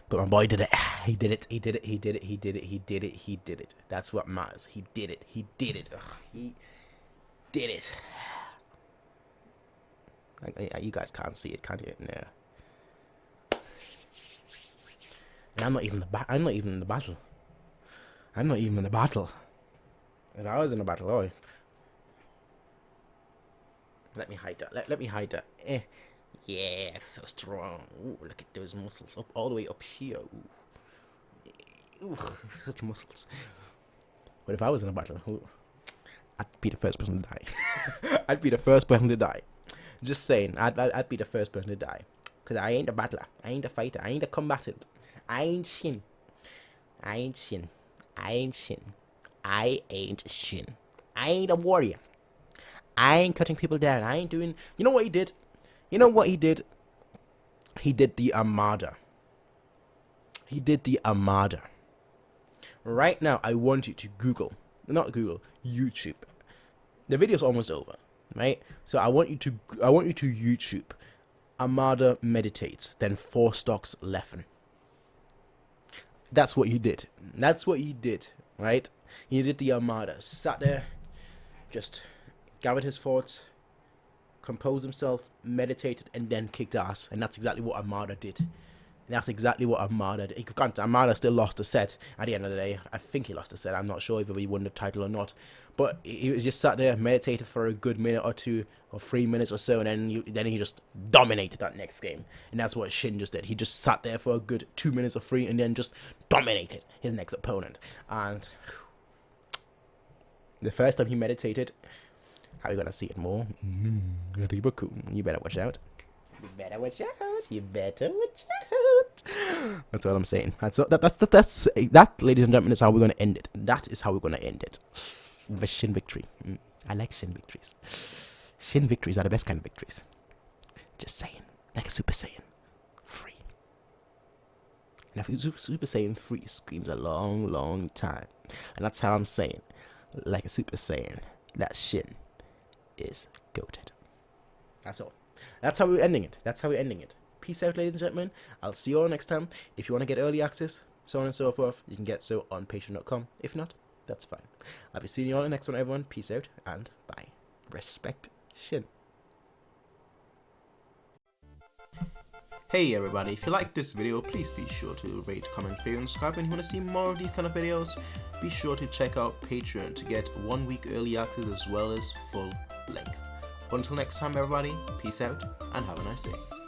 But my boy did it. He did it. He did it. He did it. He did it. He did it. He did it. That's what matters. He did it. He did it. He did it. You guys can't see it, can you? No. And I'm not even I'm not even in the battle. I'm not even in the battle. If I was in the battle, oh. Let me hide that. Let me hide that. Yeah, so strong. Ooh, look at those muscles. Up all the way up here. Ooh, such muscles. But if I was in a battle, I'd be the first person to die. I'd be the first person to die. Just saying, I'd be the first person to die. Because I ain't a battler. I ain't a fighter. I ain't a combatant. I ain't Shin. I ain't Shin. I ain't Shin. I ain't Shin. I ain't a warrior. I ain't cutting people down. I ain't doing... You know what he did? You know what he did? He did the Armada. He did the Armada. Right now, I want you to Google. Not Google. YouTube. The video's almost over. Right? So I want you to YouTube Armada meditates, then 4 stocks Leffen. That's what he did. That's what he did, right? He did the Armada. Sat there, just gathered his thoughts, composed himself, meditated, and then kicked ass. And that's exactly what Armada did. And that's exactly what Armada did. Armada still lost a set at the end of the day. I think he lost a set. I'm not sure if he won the title or not. But he was just sat there, meditated for a good minute or two, or 3 minutes or so, and then he just dominated that next game. And that's what Shin just did. He just sat there for a good 2 minutes or 3, and then just dominated his next opponent. And the first time he meditated, how are you gonna see it more? You better watch out. You better watch out. You better watch out. That's what I'm saying. That, ladies and gentlemen, is how we're gonna end it. That is how we're gonna end it. With a Shin victory. I like Shin victories. Shin victories are the best kind of victories. Just saying. Like a Super Saiyan 3. And if Super Saiyan 3 screams a long, long time. And that's how I'm saying. Like a Super Saiyan, that Shin is goated. That's all. That's how we're ending it. That's how we're ending it. Peace out, ladies and gentlemen. I'll see you all next time. If you want to get early access, so on and so forth, you can get so on patreon.com. If not, that's fine. I'll be seeing you all in the next one, everyone. Peace out and bye. Respect Shin. Hey everybody, if you like this video, please be sure to rate, comment, favorite, and subscribe. And if you want to see more of these kind of videos, be sure to check out Patreon to get 1 week early access as well as full length. Until next time everybody, peace out and have a nice day.